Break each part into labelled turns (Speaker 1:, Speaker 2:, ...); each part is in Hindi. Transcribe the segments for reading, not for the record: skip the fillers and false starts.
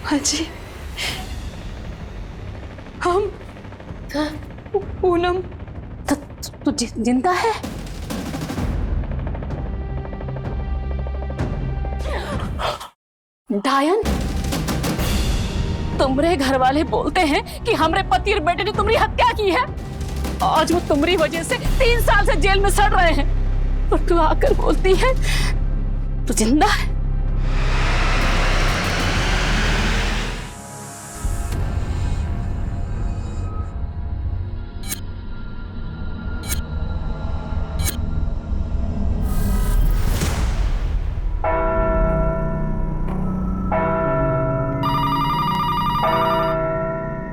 Speaker 1: हाँ जी, हम पूनम।
Speaker 2: तू जिंदा है? डायन, तुम्हारे घर वाले बोलते हैं कि हमारे पति और बेटे ने तुम्हारी हत्या की है। आज वो तुम्हारी वजह से 3 साल से जेल में सड़ रहे हैं और तू आकर बोलती है तू जिंदा है।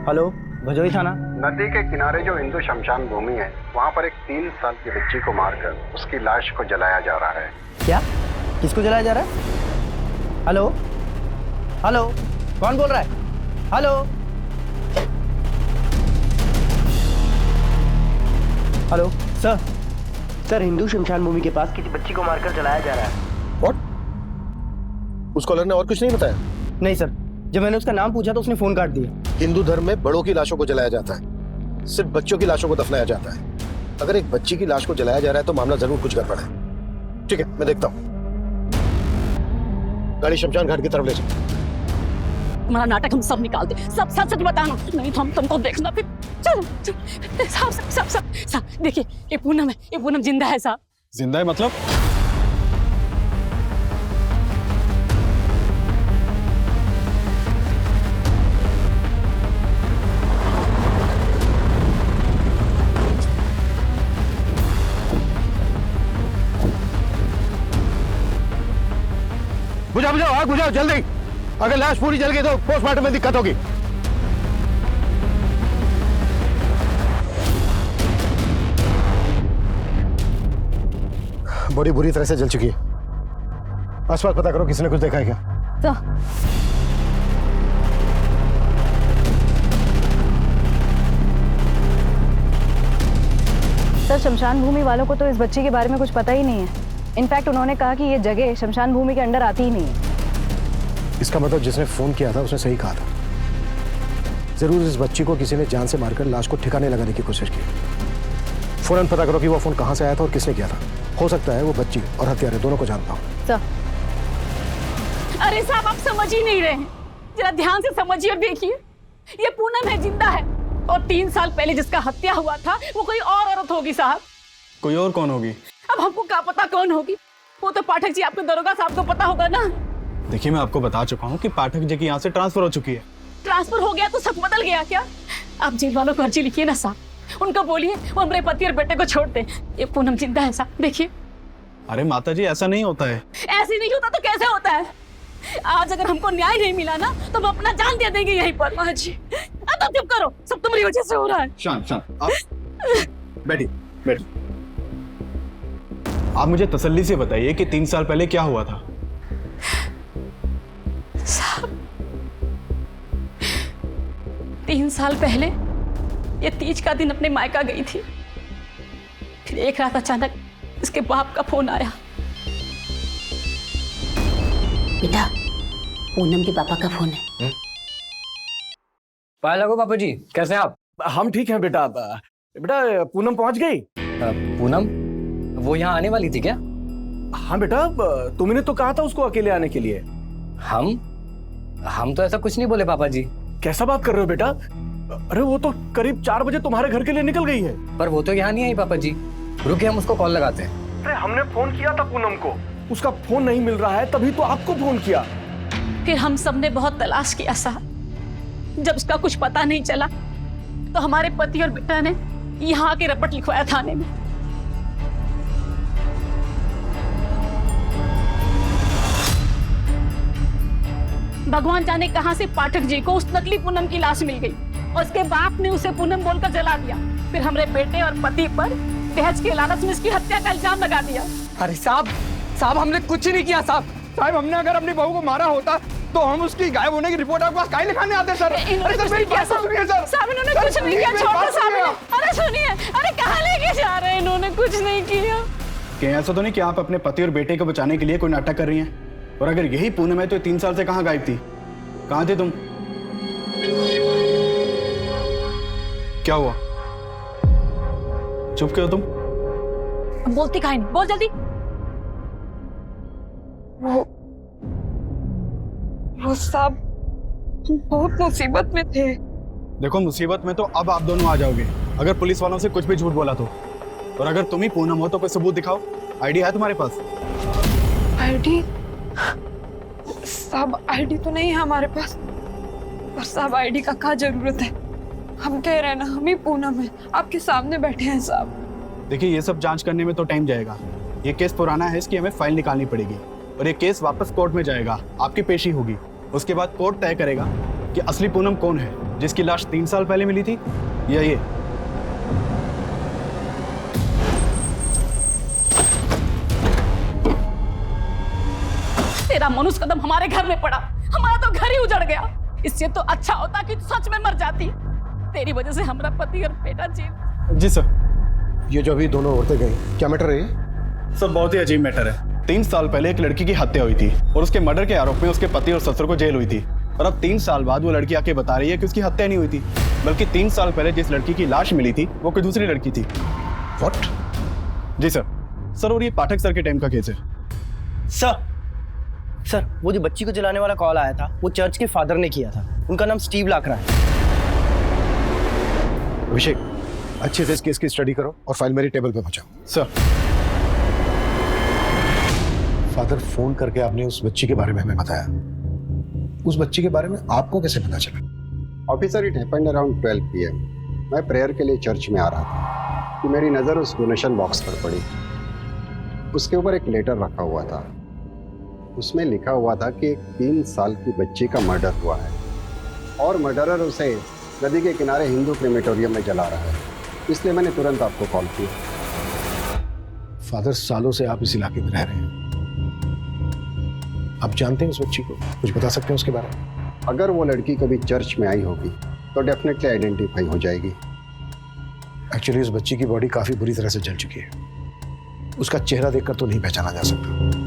Speaker 3: हेलो, भजोई थाना।
Speaker 4: नदी के किनारे जो हिंदू शमशान भूमि है, वहाँ पर एक 3 साल की बच्ची को मारकर उसकी लाश को जलाया जा रहा है।
Speaker 3: क्या? किसको जलाया जा रहा है? हेलो हेलो, कौन बोल रहा है? हेलो हेलो सर, हिंदू शमशान भूमि के पास किसी बच्ची को मारकर जलाया जा रहा है।
Speaker 5: व्हाट? उसको अलग ने और कुछ नहीं बताया?
Speaker 3: नहीं सर, जब मैंने उसका नाम पूछा तो उसने फोन काट दिया।
Speaker 5: हिंदू धर्म में बड़ों की लाशों को जलाया जाता है, सिर्फ बच्चों की लाशों को दफनाया जाता है। अगर एक बच्ची की लाश को जलाया जा रहा है तो मामला जरूर कुछ गड़बड़ है। ठीक है, मैं देखता हूँ। गाड़ी शमशान घाट की तरफ ले चल।
Speaker 2: तुम्हारा नाटक हम सब निकाल दे, सब सच सच बताना, नहीं तो हम तुमको देखना फिर। चलो साहब, देखिए ये पूनम है, ये पूनम जिंदा है साहब।
Speaker 6: जिंदा है मतलब?
Speaker 5: बुझाओ, आग बुझाओ जल्दी। अगर लाश पूरी जल गई तो पोस्टमार्टम में दिक्कत होगी। बॉडी बुरी तरह से जल चुकी है। आसपास पता करो किसी ने कुछ देखा है क्या?
Speaker 2: तो
Speaker 7: सर, शमशान भूमि वालों को तो इस बच्ची के बारे में कुछ पता ही नहीं है। इनफैक्ट उन्होंने कहा कि ये जगह शमशान भूमि के अंडर आती ही नहीं है।
Speaker 5: इसका मतलब जिसने फोन किया था उसने सही कहा था। जरूर इस बच्ची को किसी ने जान से मारकर लाश को ठिकाने लगाने की कोशिश की। फौरन पता करो कि वो फोन कहां से आया था और किसने किया था। हो सकता है वो बच्ची और हत्यारे दोनों को जानता हो।
Speaker 7: सर,
Speaker 2: अरे साहब, आप समझ ही नहीं रहे हैं, जरा ध्यान से समझिए और देखिए। ये पूनम है, जिंदा है, और 3 साल पहले जिसका हत्या हुआ था वो कोई और औरत होगी साहब।
Speaker 6: कोई और कौन होगी?
Speaker 2: अब हमको क्या पता कौन होगी, वो तो पाठक जी आपके दरोगा साहब को पता होगा ना।
Speaker 6: देखिए, मैं आपको बता चुका हूँ कि पाठक जी की यहाँ से ट्रांसफर हो चुकी है।
Speaker 2: ट्रांसफर हो गया तो सब बदल गया क्या? आप जेल वालों को अर्जी लिखिए ना साहब, उनको बोलिए वो हमारे पति और बेटे को छोड़ दे। ये पूनम जिंदा है साहब, देखिए।
Speaker 6: अरे माता जी, ऐसा नहीं होता है।
Speaker 2: ऐसे नहीं होता तो कैसे होता है? आज अगर हमको न्याय नहीं मिला ना तो हम अपना जान दे देंगे यहीं पर। माँ जी, अब चुप करो, सब तुम्हारी वजह से हो रहा है।
Speaker 6: शांत, आप बैठिए। आप मुझे तसल्ली से बताइए कि 3 साल पहले क्या हुआ था?
Speaker 2: साहब, 3 साल पहले ये तीज का दिन अपने मायका गई थी। फिर एक रात अचानक इसके बाप का फोन आया।
Speaker 8: बेटा, पूनम के पापा का फोन है।
Speaker 9: पाया लगो पापा जी, कैसे हैं आप?
Speaker 3: हम ठीक हैं बेटा। बेटा, पूनम पहुंच गई?
Speaker 9: पूनम वो यहाँ आने वाली थी क्या?
Speaker 3: हाँ बेटा, तुमने तो कहा था उसको अकेले आने के लिए।
Speaker 9: हम तो ऐसा कुछ नहीं बोले पापा जी।
Speaker 3: कैसा बात कर रहे हो बेटा? अरे वो तो करीब 4 बजे तुम्हारे घर के लिए निकल गई है।
Speaker 9: पर वो तो यहाँ नहीं आई पापा जी। रुकिए, हम उसको कॉल लगाते हैं।
Speaker 3: अरे हमने फोन किया था पूनम को, उसका फोन नहीं मिल रहा है, तभी तो आपको फोन किया।
Speaker 2: फिर हम सब ने बहुत तलाश किया साहब। जब उसका कुछ पता नहीं चला तो हमारे पति और बेटा ने यहाँ के रपट लिखवाया थाने में। भगवान जाने कहां से पाठक जी को उस नकली पूनम की लाश मिल गई और उसके बाप ने उसे पूनम बोलकर जला दिया। फिर हमारे बेटे और पति पर दहेज के लालच में इसकी हत्या का इल्जाम लगा दिया।
Speaker 9: अरे साहब हमने कुछ नहीं किया साहब।
Speaker 10: हमने अगर अपनी बहू को मारा होता तो हम उसकी गायब होने की रिपोर्ट आपको काहे लिखाने आते सर? अरे सर, मेरी बात सुनिए सर।
Speaker 2: साहब, इन्होंने कुछ नहीं किया, छोड़ दो साहब। अरे सुनिए, अरे कहाँ लेके जा रहे हैं? इन्होंने कुछ नहीं किया।
Speaker 6: कहीं ऐसा तो नहीं कि आप अपने पति और बेटे को बचाने के लिए कोई नाटक कर रही हैं? और अगर यही पूनम है तो 3 साल से कहाँ गायब थी? कहाँ थे तुम? क्या हुआ? चुप क्यों तुम?
Speaker 2: बोलती काहे नहीं? बोल जल्दी।
Speaker 1: वो साहब बहुत मुसीबत में थे।
Speaker 6: देखो, मुसीबत में तो अब आप दोनों आ जाओगे अगर पुलिस वालों से कुछ भी झूठ बोला तो। और अगर तुम ही पूनम हो तो कोई सबूत दिखाओ। आईडी है तुम्हारे पास?
Speaker 1: आईडी? साहब आईडी तो नहीं है हमारे पास। पर साहब आईडी का क्या जरूरत है? हम कह रहे हैं ना, हम ही पूनम है, आपके सामने बैठे हैं साहब।
Speaker 6: देखिए, ये सब जांच करने में तो टाइम जाएगा। ये केस पुराना है, इसकी हमें फाइल निकालनी पड़ेगी और ये केस वापस कोर्ट में जाएगा, आपकी पेशी होगी। उसके बाद कोर्ट तय करेगा कि असली पूनम कौन है, जिसकी लाश 3 साल पहले मिली थी या ये।
Speaker 2: तेरा मनुष्य कदम हमारे घर में पड़ा, हमारा तो घर ही उजड़ गया। इससे तो अच्छा होता कि तू सच में मर जाती। तेरी वजह से हमारा पति और बेटा जेल।
Speaker 6: जी सर।
Speaker 5: ये जो अभी दोनों औरतें गई, क्या मैटर है?
Speaker 6: सर, बहुत ही अजीब मैटर है। 3 साल पहले एक लड़की की हत्या हुई थी और उसके मर्डर के आरोप में उसके पति और ससुर को जेल हुई थी। और अब 3 साल बाद वो लड़की आके बता रही है कि उसकी हत्या नहीं हुई थी, बल्कि 3 साल पहले जिस लड़की की लाश मिली थी वो कोई दूसरी लड़की थी।
Speaker 5: व्हाट?
Speaker 6: Ji sir. सर, और ये पाठक सर के टाइम का केस है।
Speaker 3: सर, वो जो बच्ची को जलाने वाला कॉल आया था वो चर्च के फादर ने किया था। उनका नाम स्टीव लाकरा है।
Speaker 5: अभिषेक, अच्छे से इस केस की स्टडी करो और फाइल मेरी टेबल पे पहुंचाओ।
Speaker 6: सर।
Speaker 5: फादर, फोन करके आपने उस बच्ची के बारे में हमें बताया। उस बच्ची के बारे में आपको कैसे पता चला?
Speaker 4: Officer, it happened around 12 PM। मैं प्रेयर के लिए चर्च में आ रहा था कि मेरी नज़र उस डोनेशन बॉक्स पर पड़ी। उसके ऊपर एक लेटर रखा हुआ था। उसमें लिखा हुआ था कि एक 3 साल की बच्ची का मर्डर हुआ है और मर्डरर उसे नदी के किनारे हिंदू क्रेमेटोरियम में जला रहा है। इसलिए मैंने तुरंत आपको कॉल किया।
Speaker 5: फादर, सालों से आप इस इलाके में रह रहे हैं, आप जानते हैं उस बच्ची को? कुछ बता सकते हैं उसके बारे में?
Speaker 4: अगर वो लड़की कभी चर्च में आई होगी तो डेफिनेटली आइडेंटिफाई हो जाएगी।
Speaker 5: एक्चुअली उस बच्ची की बॉडी काफी बुरी तरह से जल चुकी है। उसका चेहरा देखकर तो नहीं पहचाना जा सकता।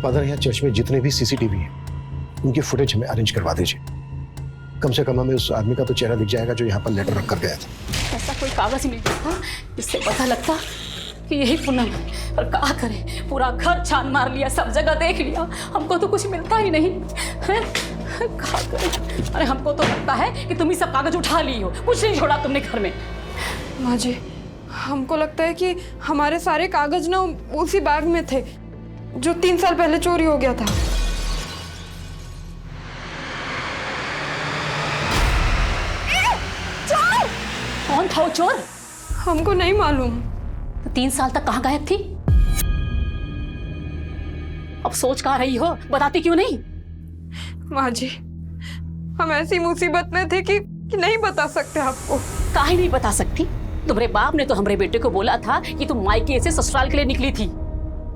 Speaker 5: फादर, यहाँ चर्च में जितने भी CCTV हैं उनकी फुटेज हमें अरेंज करवा दीजिए। कम से कम हमें उस आदमी का तो चेहरा दिख जाएगा जो यहाँ पर लेटर रख कर गया था।
Speaker 2: ऐसा कोई कागज मिल जाता जिससे पता लगता कि यही पूनम है। और क्या करें, पूरा घर छान मार लिया, सब जगह देख लिया, हमको तो कुछ मिलता ही नहीं है। क्या करें? अरे हमको तो लगता है कि तुम ही सब कागज उठा ली हो, कुछ नहीं छोड़ा तुमने घर में।
Speaker 1: माँ जी, हमको लगता है कि हमारे सारे कागज ना उसी बैग में थे जो 3 साल पहले चोरी हो गया था।
Speaker 2: चोर? कौन था वो चोर?
Speaker 1: हमको नहीं मालूम।
Speaker 2: तो 3 साल तक कहाँ गायब थी? अब सोच कहाँ रही हो, बताती क्यों नहीं?
Speaker 1: माँ जी, हम ऐसी मुसीबत में थे कि नहीं बता सकते आपको।
Speaker 2: काहे नहीं बता सकती? तुम्हारे बाप ने तो हमारे बेटे को बोला था कि तुम मायके से ससुराल के लिए निकली थी,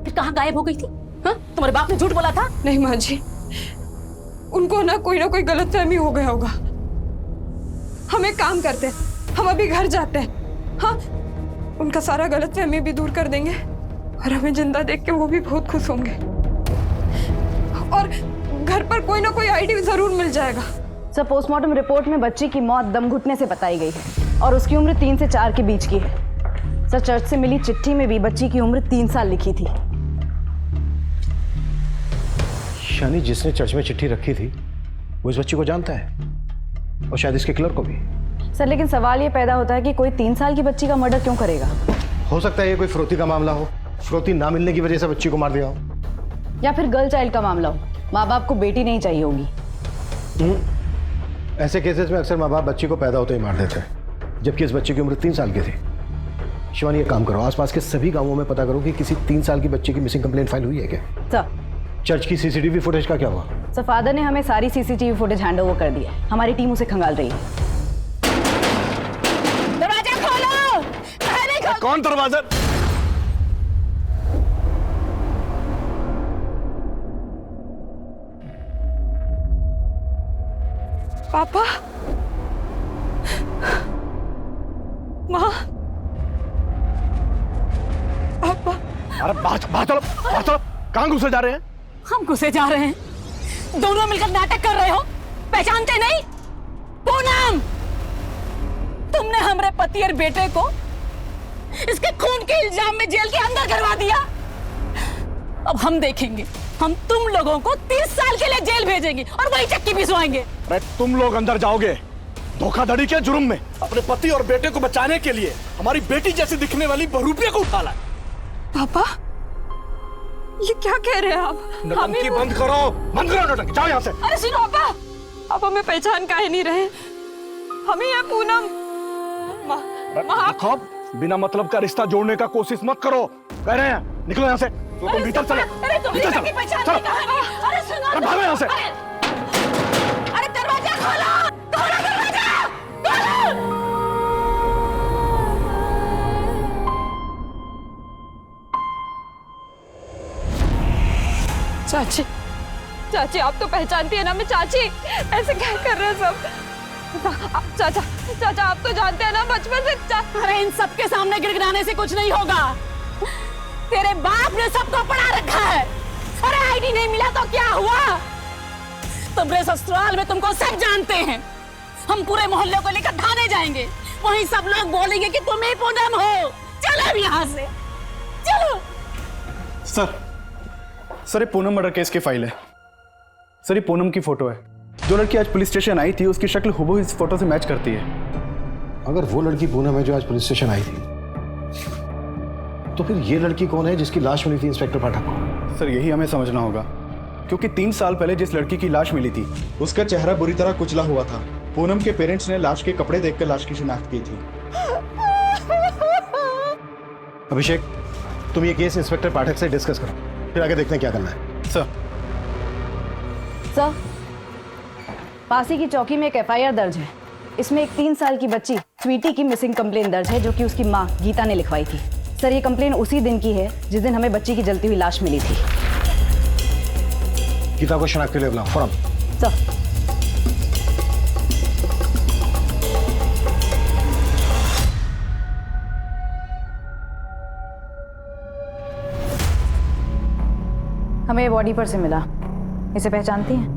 Speaker 2: फिर कहाँ गायब हो गई थी? हाँ? तुम्हारे बाप ने झूठ बोला था?
Speaker 1: नहीं माँ जी, उनको ना कोई गलतफहमी हो गया होगा। हम एक काम करते हैं, हम अभी घर जाते हैं। हाँ, उनका सारा गलतफहमी भी दूर कर देंगे और हमें जिंदा देख के वो भी बहुत खुश होंगे। और घर पर कोई ना कोई आईडी जरूर मिल जाएगा।
Speaker 7: सर, पोस्टमार्टम रिपोर्ट में बच्ची की मौत दम घुटने से बताई गई है और उसकी उम्र 3 से 4 के बीच की है। सर, चर्च से मिली चिट्ठी में भी बच्ची की उम्र 3 साल लिखी थी।
Speaker 5: यानी जिसने चर्च में चिट्ठी रखी थी वो इस बच्ची को जानता है और शायद इसके किलर को भी।
Speaker 7: सर, लेकिन सवाल ये पैदा होता है कि कोई 3 साल की बच्ची का मर्डर क्यों करेगा?
Speaker 5: हो सकता है ये कोई फिरौती का मामला हो, फिरौती ना मिलने की वजह से बच्ची को मार दिया हो।
Speaker 7: या फिर गर्ल चाइल्ड का मामला हो, माँ बाप को बेटी नहीं चाहिए होगी।
Speaker 5: ऐसे केसेस में अक्सर माँ बाप बच्ची को पैदा होते ही मार देते हैं, जबकि इस बच्ची की उम्र 3 साल की थी। शिवानी, एक काम करो, आसपास के सभी गांवों में पता करो कि किसी 3 साल की बच्ची की मिसिंग कंप्लेंट फाइल हुई है क्या?
Speaker 7: सर,
Speaker 5: चर्च की CCTV फुटेज का क्या हुआ?
Speaker 7: सर, फादर ने हमें सारी CCTV फुटेज हैंड ओवर कर दिया है। हमारी टीम उसे खंगाल रही है।
Speaker 2: दरवाजा खोलो!
Speaker 6: कौन दरवाजा?
Speaker 1: पापा, माँ, पापा।
Speaker 5: अरे बाहर चलो, कहाँ घुसे जा रहे हैं?
Speaker 2: हम घुसे जा रहे हैं, दोनों मिलकर नाटक कर रहे हो। पहचानते नहीं? पूनम, तुमने हमारे पति और बेटे को इसके खून के इल्जाम में जेल के अंदर करवा दिया। अब हम देखेंगे, हम तुम लोगों को 30 साल के लिए जेल भेजेंगे और वही चक्की भिजवाएंगे।
Speaker 5: अरे तुम लोग अंदर जाओगे धोखाधड़ी के जुर्म में। अपने पति और बेटे को बचाने के लिए हमारी बेटी जैसी दिखने वाली बहरूपिया को उठा लाए।
Speaker 1: पापा, ये क्या कह रहे हैं आप?
Speaker 5: नौटंकी बंद करो, बंद करो नौटंकी, जाओ यहाँ से।
Speaker 1: अरे सुनो पापा, आप हमें पहचान काहे नहीं रहे? हमें ये पूनम
Speaker 5: खौफ, बिना मतलब का रिश्ता जोड़ने का कोशिश मत करो। कह रहे हैं निकलो यहाँ से। तुम भीतर चलो, भीतर चलो, चलो। अरे भागो यहाँ से।
Speaker 2: अरे दरवाजा खोलो, खोलो दरवाजा, खोलो।
Speaker 1: चाची, चाची आप तो पहचानती है ना मैं चाची, ऐसे क्या कर रहे हैं सब? चाचा, चाचा आप तो जानते हैं ना बचपन से।
Speaker 2: अरे इन सबके सामने गिड़गिड़ाने से कुछ नहीं होगा। तेरे बाप ने सबको पढ़ा रखा है। अरे आईडी नहीं मिला तो क्या हुआ? तुम्हारे ससुराल में तुमको सब जानते हैं। हम पूरे मोहल्ले को लेकर थाने जाएंगे, वहीं सब लोग बोलेंगे कि तुम ही पूनम हो। चलो यहाँ से, चलो।
Speaker 6: सर ये पूनम मर्डर केस की फाइल है। सर ये पूनम की फोटो है। जो लड़की आज पुलिस स्टेशन आई थी उसकी शक्ल हुबहू इस फोटो से मैच करती है।
Speaker 5: अगर वो लड़की पूनम है जो आज पुलिस स्टेशन आई थी, तो फिर ये लड़की कौन है जिसकी लाश मिली थी इंस्पेक्टर पाठक को?
Speaker 6: सर यही हमें समझना होगा, क्योंकि 3 साल पहले जिस लड़की की लाश मिली थी उसका चेहरा बुरी तरह कुचला हुआ था। पूनम के पेरेंट्स ने लाश के कपड़े देखकर लाश की शिनाख्त की थी।
Speaker 5: अभिषेक, तुम ये केस इंस्पेक्टर पाठक से डिस्कस करो, फिर आगे देखते हैं क्या करना है।
Speaker 6: सर
Speaker 7: पासी की चौकी में एक एफआईआर दर्ज है। इसमें एक 3 साल की बच्ची स्वीटी की मिसिंग कंप्लेन दर्ज है, जो कि उसकी माँ गीता ने लिखवाई थी। सर ये कंप्लेन उसी दिन की है जिस दिन हमें बच्ची की जलती हुई लाश मिली थी।
Speaker 5: गीता को शनाख्त के लिए बुलाओ फौरन।
Speaker 7: सर हमें बॉडी पर से मिला, इसे पहचानती हैं?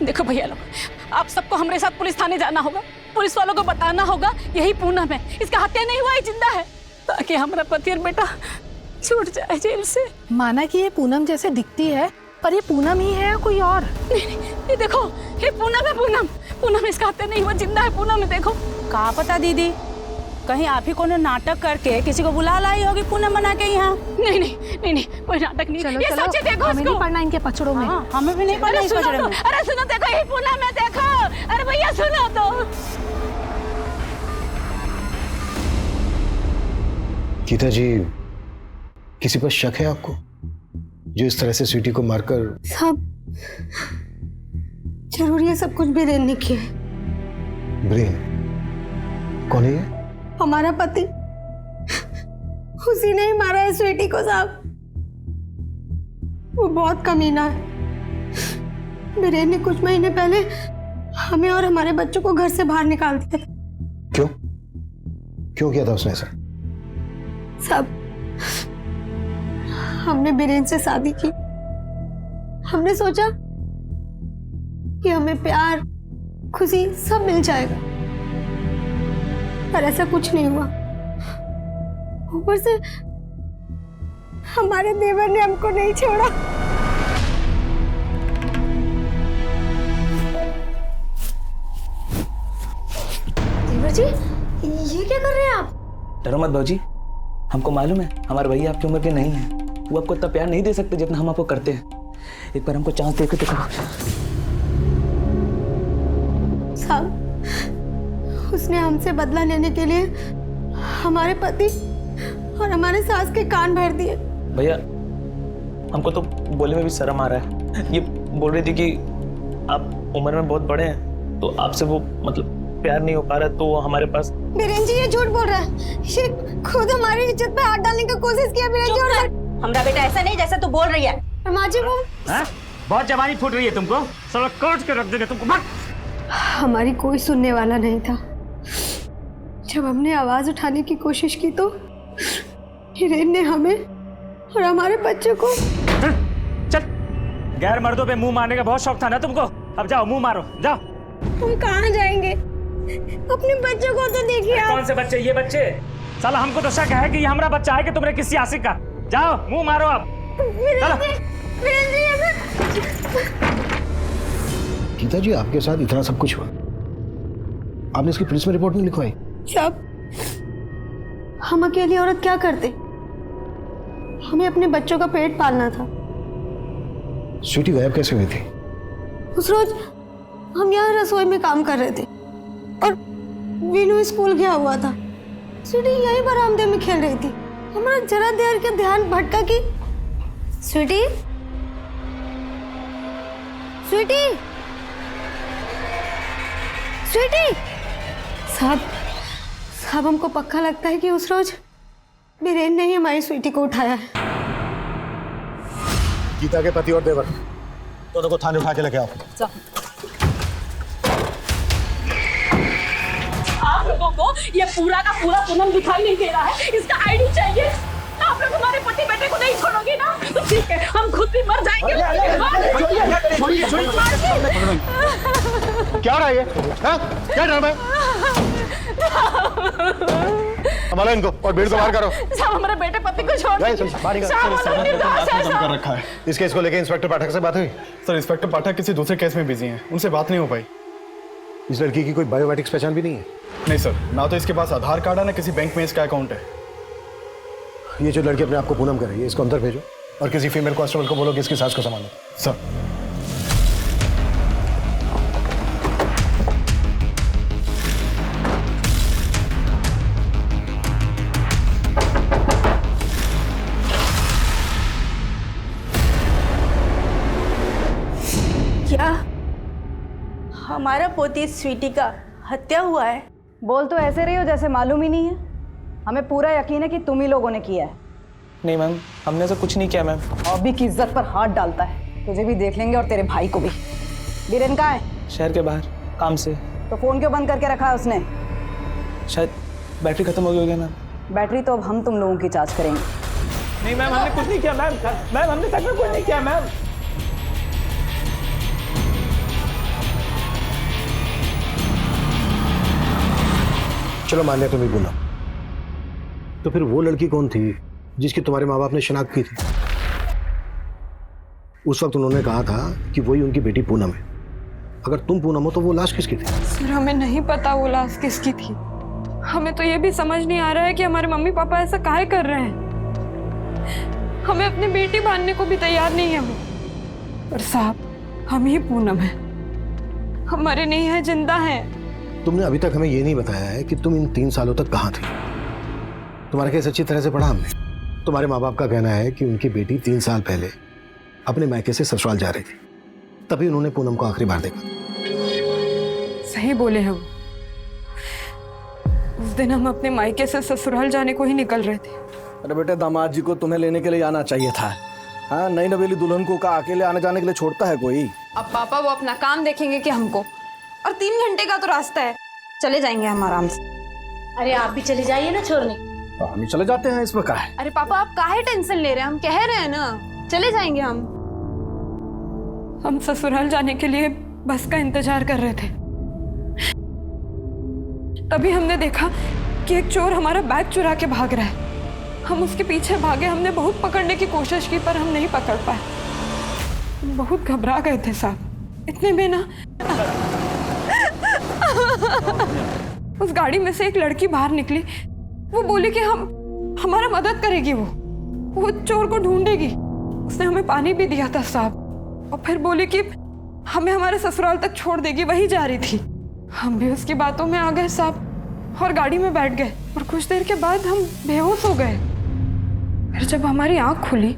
Speaker 2: देखो भैया लोग, आप सबको हमारे साथ पुलिस थाने जाना होगा। पुलिस वालों को बताना होगा यही पूनम है, इसका हत्या नहीं हुआ, ये जिंदा है, ताकि हमारा पति और बेटा छूट जाए जेल से।
Speaker 11: माना कि ये पूनम जैसे दिखती है, पर ये पूनम ही है या कोई और?
Speaker 2: नहीं, ये देखो, ये पूनम है। पूनम, पूनम इसका हत्या नहीं हुआ, जिंदा है पूनम है। देखो।
Speaker 11: कहाँ पता दीदी, कहीं आप ही को नाटक करके किसी को बुला लाई होगी पूनम बना के यहाँ।
Speaker 2: नहीं नहीं नहीं नहीं, कोई नाटक नहीं।
Speaker 11: चलो,
Speaker 2: ये
Speaker 11: चलो,
Speaker 2: सच्ची देखो,
Speaker 11: हमें नहीं पढ़ना इनके पचड़ों में। हमें भी नहीं पढ़ना इस पचड़े में।
Speaker 2: अरे सुनो, देखो ये पूनम है, देखो। अरे भैया सुनो तो।
Speaker 5: गीता जी, किसी पर शक है आपको जो इस तरह से स्वीटी को मारकर?
Speaker 12: सब जरूरी है, सब कुछ बीरेन ने किया है।
Speaker 5: ब्रेन कौन है ये?
Speaker 12: हमारा पति, उसी ने ही मारा है स्वीटी को साहब। वो बहुत कमीना है। बीरेन ने कुछ महीने पहले हमें और हमारे बच्चों को घर से बाहर निकाल दिया।
Speaker 5: क्यों? क्यों किया था उसने ऐसा?
Speaker 12: सब हमने बीरेन से शादी की। हमने सोचा कि हमें प्यार, खुशी सब मिल जाएगा, पर ऐसा कुछ नहीं हुआ। ऊपर से हमारे देवर ने हमको नहीं छोड़ा। देवर जी, ये क्या कर रहे हैं आप?
Speaker 9: डरो मत भाजी, हमको मालूम है हमारे भैया आपकी उम्र के नहीं है। वो आपको इतना प्यार नहीं दे सकते जितना हम आपको करते हैं। एक बार हमको चांस दे के देखो।
Speaker 12: साहब, उसने हमसे बदला लेने के लिए हमारे पति और हमारे सास के कान भर दिए।
Speaker 9: भैया हमको तो बोलने में भी शर्म आ रहा है। ये बोल रही थी कि आप उम्र में बहुत बड़े हैं, तो आपसे वो मतलब प्यार नहीं हो पा रहा, तो वो हमारे पास।
Speaker 12: बीरेन जी ये झूठ बोल रहा है, ये खुद हमारी इज्जत पे हाथ डालने की कोशिश किया बीरेन जी। और
Speaker 11: हमारा बेटा ऐसा नहीं जैसा तू बोल रही है।
Speaker 12: माँ जी वो
Speaker 13: बहुत जवानी फूट रही है तुमको, सब काट के रख देंगे तुमको।
Speaker 12: हमारी कोई सुनने वाला नहीं था। जब हमने आवाज उठाने की कोशिश की तो हिरेन ने हमें और हमारे बच्चे को।
Speaker 13: चल, गैर मर्दों पे मुंह मारने का बहुत शौक था ना तुमको, अब जाओ मुंह मारो, जाओ।
Speaker 12: हम कहाँ जाएंगे? अपने बच्चों को तो देखिए आप।
Speaker 13: कौन से बच्चे? ये बच्चे? साला हमको तो शक है कि ये हमारा बच्चा है कि तुमने किसी आशिक का। जाओ मुंह मारो अब।
Speaker 5: गीता जी, आपके साथ इतना सब कुछ हुआ, आपने इसकी पुलिस में रिपोर्ट नहीं लिखवाई?
Speaker 12: सब हम अकेली औरत क्या करते? हमें अपने बच्चों का पेट पालना था।
Speaker 5: स्वीटी गायब कैसे हुई थी?
Speaker 12: उस रोज हम यहाँ रसोई में काम कर रहे थे और वीनू स्कूल गया हुआ था। स्वीटी यही बरामदे में खेल रही थी। हमारा जरा देर के ध्यान भटका कि स्वीटी स्वीटी स्वीटी। साहब हमको पक्का लगता है कि उस रोज बीरेन ने ही हमारी स्वीटी को उठाया है।
Speaker 5: गीता के पति और देवर दोनों को थाने उठा के लेके आओ।
Speaker 2: आप लोगों को ये पूरा का पूरा पूनम दिखाई नहीं दे रहा है, इसका आईडी चाहिए। आप लोग हमारे पति बेटे को नहीं छोड़ोगे ना, तो ठीक है, हम खुद भी मर जाएंगे।
Speaker 5: क्या रहा है ये? क्या ड्रामा है? संभालो इनको और भीड़ को बाहर करो।
Speaker 2: साहब हमारे बेटे पति को छोड़ दीजिए।
Speaker 6: कर रखा है।
Speaker 5: इस केस को लेकर इंस्पेक्टर पाठक से बात हुई?
Speaker 6: सर इंस्पेक्टर पाठक किसी दूसरे केस में बिजी हैं, उनसे बात नहीं हो पाई।
Speaker 5: इस लड़की की कोई बायोमेट्रिक्स पहचान भी नहीं है?
Speaker 6: नहीं सर, ना तो इसके पास आधार कार्ड है ना किसी बैंक में इसका अकाउंट है।
Speaker 5: ये जो लड़की अपने आप को पूनम कर रही है, इसको अंदर भेजो और किसी फीमेल कांस्टेबल को बोलो कि इसकी सास को संभालो।
Speaker 6: सर
Speaker 11: क्या हमारा पोती स्वीटी का हत्या हुआ है?
Speaker 7: बोल तो ऐसे रही हो जैसे मालूम ही नहीं है। हमें पूरा यकीन है कि तुम ही लोगों ने किया है।
Speaker 9: नहीं मैम, हमने ऐसा कुछ नहीं किया मैम।
Speaker 7: अभी की इज्जत पर हाथ डालता है, तुझे भी देख लेंगे और तेरे भाई को भी। बीरेन कहाँ है?
Speaker 9: शहर के बाहर काम से।
Speaker 7: तो फोन क्यों बंद करके रखा है उसने?
Speaker 9: शायद बैटरी खत्म हो गई होगी मैम।
Speaker 7: बैटरी तो अब हम तुम लोगों की जांच करेंगे।
Speaker 9: नहीं मैम, हमने कुछ नहीं किया मैम। मैम हमने सच में कुछ नहीं किया मैम।
Speaker 5: चलो मान लिया तुम्हें पूनम, तो फिर वो लड़की कौन थी जिसकी तुम्हारे माँ बाप ने शिनाख्त की थी? उस वक्त उन्होंने कहा था कि वही उनकी बेटी पूनम है। अगर तुम पूनम हो तो वो लाश किसकी थी?
Speaker 1: सर हमें नहीं पता वो लाश किसकी थी। हमें तो ये भी समझ नहीं आ रहा है कि हमारे मम्मी पापा ऐसा काहे कर रहे हैं। हमें अपनी बेटी मानने को भी तैयार नहीं है वो। पर साहब हम ही पूनम है, हमारे नहीं है, जिंदा है।
Speaker 5: तुमने अभी तक हमें ये नहीं बताया है कि तुम इन 3 सालों तक कहाँ थी। तुम्हारा केस अच्छी तरह से पढ़ा हमने। तुम्हारे माँ बाप का कहना है कि उनकी बेटी 3 साल पहले अपने मायके से ससुराल जा रही थी, तभी उन्होंने पूनम को आखिरी बार देखा।
Speaker 1: सही बोले हैं वो। उस दिन हम अपने मायके से ससुराल जाने को ही निकल रहे थे।
Speaker 3: अरे बेटे, दामाद जी को तुम्हें लेने के लिए आना चाहिए था। हाँ, नई नवेली दुल्हन को का अकेले आने जाने के लिए छोड़ता है कोई?
Speaker 1: अब पापा वो अपना काम देखेंगे कि हमको, और 3 घंटे का तो रास्ता है, चले जाएंगे हम आराम से।
Speaker 11: अरे आप भी चले जाइए ना छोड़ने।
Speaker 3: हम चले जाते हैं, इसमें क्या है?
Speaker 1: अरे पापा आप काहे टेंशन ले रहे हैं, हम कह रहे हैं ना चले जाएंगे हम ससुराल जाने के लिए बस का इंतजार कर रहे थे। तभी हमने देखा कि एक चोर हमारा बैग चुरा के भाग रहा है। हम उसके पीछे भागे, हमने बहुत पकड़ने की कोशिश की पर हम नहीं पकड़ पाए। बहुत घबरा गए थे साहब। इतने में ना उस गाड़ी में से एक लड़की बाहर निकली। वो बोली कि हमारा मदद करेगी, वो चोर को ढूंढेगी। उसने हमें पानी भी दिया था साहब, और फिर बोली कि हमें हमारे ससुराल तक छोड़ देगी, वही जा रही थी। हम भी उसकी बातों में आ गए साहब और गाड़ी में बैठ गए, और कुछ देर के बाद हम बेहोश हो गए। फिर जब हमारी आंख खुली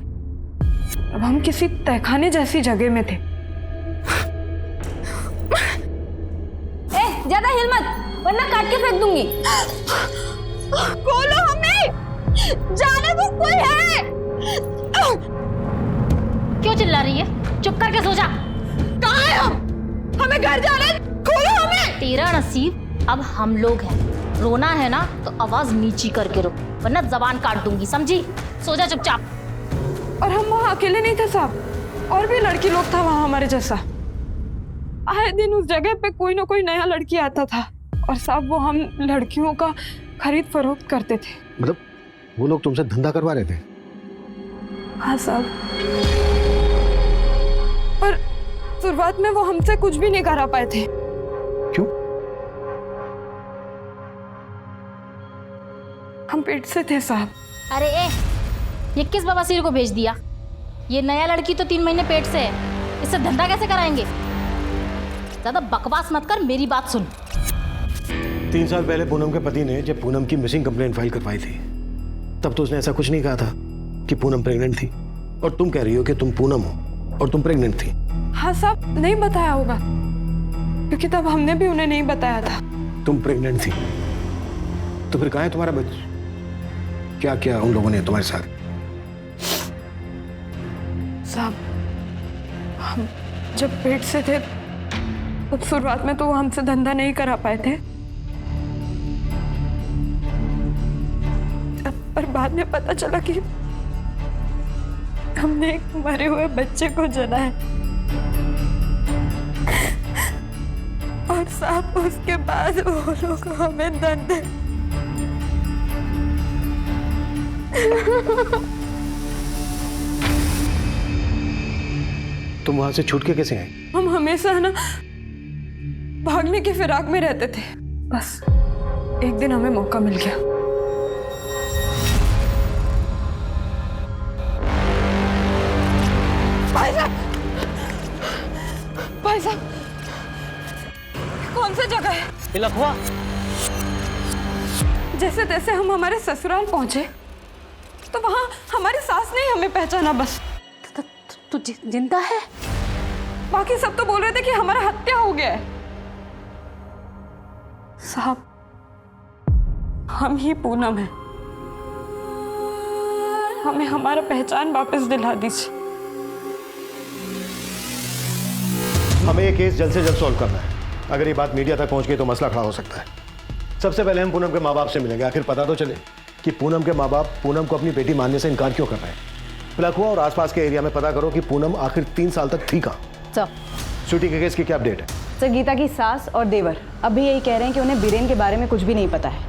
Speaker 1: अब हम किसी तहखाने जैसी जगह में थे।
Speaker 12: ज्यादा हिल मत वरना काट के फेंक दूंगी।
Speaker 1: खोलो हमें, जाने वो कोई है।
Speaker 8: क्यों चिल्ला रही है? चुप करके सो जा।
Speaker 1: कहाँ है हम? हमें घर जाना है, खोलो हमें।
Speaker 8: तेरा नसीब अब हम लोग हैं। रोना है ना तो आवाज नीची करके रो, वरना जबान काट दूंगी, समझी? सो जा चुपचाप।
Speaker 1: और हम वहाँ अकेले नहीं थे साहब, और भी लड़की लोग था वहाँ हमारे जैसा। आए दिन उस जगह पे कोई ना कोई नया लड़की आता था, और साहब वो हम लड़कियों का खरीद फरोख्त करते थे।
Speaker 5: मतलब वो लोग तुमसे धंधा करवा रहे थे?
Speaker 1: हाँ साहब, पर शुरुआत में वो हमसे कुछ भी नहीं करा पाए थे।
Speaker 5: क्यों?
Speaker 1: हम पेट से थे साहब।
Speaker 8: अरे ये किस बवासीर को भेज दिया? ये नया लड़की तो 3 महीने पेट से है, इससे धंधा कैसे कराएंगे? ज्यादा बकवास मत कर, मेरी बात सुन।
Speaker 5: 3 साल पहले पूनम के पति ने जब पूनम की मिसिंग कंप्लेंट फाइल करवाई थी, तब तो उसने ऐसा कुछ नहीं कहा था कि पूनम प्रेग्नेंट थी, और तुम कह रही हो कि तुम पूनम हो और तुम प्रेग्नेंट थी।
Speaker 1: हाँ साहब, नहीं बताया होगा, क्योंकि तब हमने भी उन्हें नहीं बताया था।
Speaker 5: तुम प्रेग्नेंट थी तो फिर कहाँ है तुम्हारा बच्चा? क्या क्या उन लोगों ने तुम्हारे साथ?
Speaker 1: साहब, हम जब पेट से थे तब शुरुआत में तो वो हमसे धंधा नहीं करा पाए थे, पर बाद में पता चला कि हमने एक मरे हुए बच्चे को जना है। और साहब उसके बाद वो लोग हमें धंधे
Speaker 5: तुम वहां से छूट के कैसे आए?
Speaker 1: हम हमेशा ना भागने की फिराक में रहते थे, बस एक दिन हमें मौका मिल गया। भाई साहब, भाई साहब, कौन सी जगह है?
Speaker 9: लखवा।
Speaker 1: जैसे तैसे हम हमारे ससुराल पहुंचे तो वहां हमारी सास ने हमें पहचाना। बस
Speaker 2: तू जिंदा है?
Speaker 1: बाकी सब तो बोल रहे थे कि हमारा हत्या हो गया है। साहब, हम ही पूनम है, हमें हमारा पहचान वापस दिला दीजिए।
Speaker 5: हमें ये केस जल्द से जल्द सॉल्व करना है। अगर ये बात मीडिया तक पहुंच गई तो मसला खड़ा हो सकता है। सबसे पहले हम पूनम के माँ बाप से मिलेंगे, आखिर पता तो चले कि पूनम के माँ बाप पूनम को अपनी बेटी मानने से इनकार क्यों कर रहे हैं। लखवा और आसपास के एरिया में पता करो कि पूनम आखिर 3 साल तक थी कहाँ।
Speaker 7: सर,
Speaker 5: स्वीटी के केस की क्या अपडेट है?
Speaker 7: सर, गीता की सास और देवर अभी यही कह रहे हैं कि उन्हें बीरेन के बारे में कुछ भी नहीं पता है।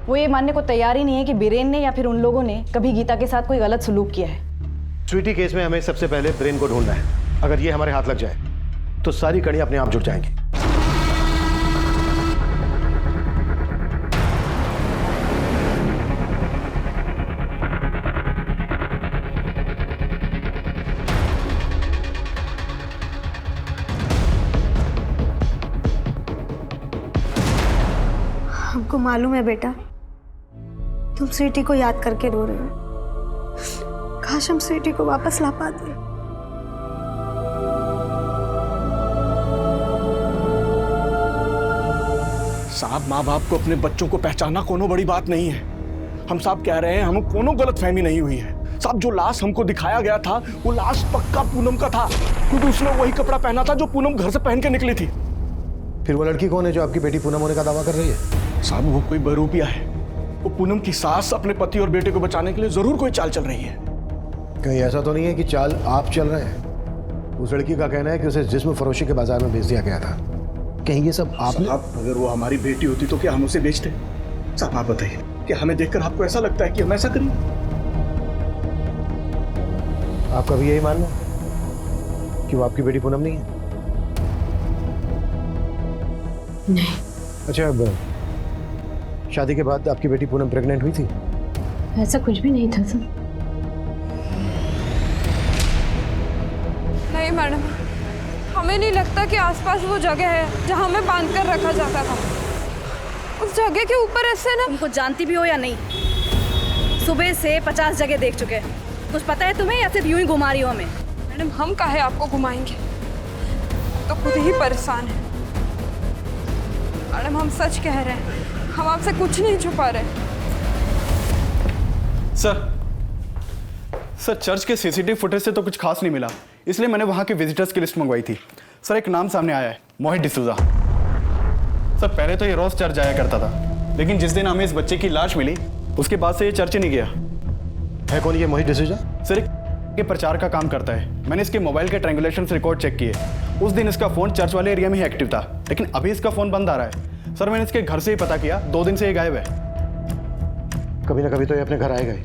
Speaker 7: वो ये मानने को तैयार ही नहीं है कि बीरेन ने या फिर उन लोगों ने कभी गीता के साथ कोई गलत सलूक किया है।
Speaker 5: स्वीटी केस में हमें सबसे पहले ब्रेन को ढूंढना है। अगर ये हमारे हाथ लग जाए तो सारी कड़ियां अपने आप जुड़ जाएंगी।
Speaker 12: हमको मालूम है बेटा, तुम स्वीटी को याद करके रो रहे हो। काश हम स्वीटी को वापस ला पाते।
Speaker 6: साहब, माँ बाप को अपने बच्चों को पहचानना कोनो बड़ी बात नहीं है। हम साहब कह रहे हैं हमें कोनो गलतफहमी नहीं हुई है। साहब, जो लाश हमको दिखाया गया था वो लाश पक्का पूनम का था, क्योंकि उसने वही कपड़ा पहना था जो पूनम घर से पहन के निकली थी।
Speaker 5: फिर वो लड़की कौन है जो आपकी बेटी पूनम होने का दावा कर रही है?
Speaker 6: साहब, वो कोई बहरूपिया है। वो पूनम की सास अपने पति और बेटे को बचाने के लिए जरूर कोई चाल चल रही है।
Speaker 5: कहीं ऐसा तो नहीं है कि चाल आप चल रहे हैं? उस लड़की का कहना है कि उसे जिस्म फरोशी के बाजार में बेच दिया गया था। कहीं ये सब आपने?
Speaker 6: साहब, अगर वो हमारी बेटी होती तो क्या हम उसे बेचते? साहब, आप बताइए, क्या हमें देखकर आपको ऐसा लगता है कि हम ऐसा करें?
Speaker 5: आपका भी यही मानना है कि वो आपकी बेटी पूनम नहीं है?
Speaker 12: नहीं।
Speaker 5: अच्छा, अब शादी के बाद आपकी बेटी पूनम प्रेग्नेंट हुई थी?
Speaker 12: ऐसा कुछ भी नहीं था सर।
Speaker 1: नहीं मैडम, हमें नहीं लगता कि आसपास वो जगह है जहां हमें बांध कर रखा जाता था। उस जगह के ऊपर ऐसे ना।
Speaker 7: तुमको जानती भी हो या नहीं, सुबह से 50 जगह देख चुके हैं। कुछ पता है तुम्हें या सिर्फ यूं ही घुमा रही हो हमें?
Speaker 1: मैडम हम काहे आपको घुमाएंगे, तो खुद ही परेशान है। मैडम हम सच कह रहे हैं, हम आपसे कुछ नहीं छुपा रहे।
Speaker 6: सर चर्च के सीसीटीवी फुटेज से तो कुछ खास नहीं मिला, इसलिए मैंने वहाँ के विजिटर्स की लिस्ट मंगवाई थी। सर एक नाम सामने आया है, मोहित डिसूजा। सर पहले तो ये रोज चर्च जाया करता था, लेकिन जिस दिन हमें इस बच्चे की लाश मिली उसके बाद से ये चर्च ही नहीं गया।
Speaker 5: है कौन ये मोहित डिसूजा?
Speaker 6: सर के प्रचार का काम करता है। मैंने इसके मोबाइल के ट्रायंगुलेशन रिकॉर्ड चेक किए, उस दिन इसका फोन चर्च वाले एरिया में ही एक्टिव था, लेकिन अभी इसका फोन बंद आ रहा है। सर मैंने इसके घर से ही पता किया, 2 दिन से ये गायब है।
Speaker 5: कभी ना कभी तो ये अपने घर आएगा ही।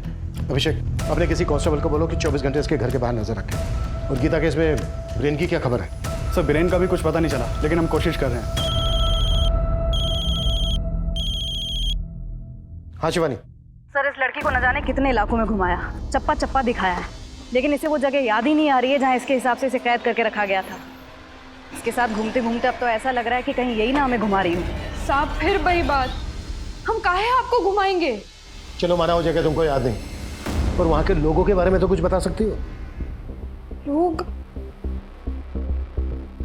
Speaker 5: अभिषेक अपने किसी कांस्टेबल को बोलो कि 24 घंटे इसके घर के बाहर नजर रखे। और गीता केस में ब्रेन की क्या खबर है?
Speaker 6: सर ब्रेन का भी कुछ पता नहीं चला, लेकिन हम कोशिश कर रहे हैं।
Speaker 5: हाँ शिवानी।
Speaker 7: सर इस लड़की को न जाने कितने इलाकों में घुमाया, चप्पा चप्पा दिखाया है, लेकिन इसे वो जगह याद ही नहीं आ रही है जहाँ इसके हिसाब से इसे कैद करके रखा गया था। इसके साथ घूमते घूमते अब तो ऐसा लग रहा है कि कहीं यही ना हमें घुमा रही हूँ।
Speaker 1: साहब फिर वही बात, हम काहे आपको घुमाएंगे?
Speaker 5: चलो माना हो जगह तुमको याद नहीं, पर वहाँ के लोगों के बारे में तो कुछ बता सकती हो?
Speaker 1: लोग?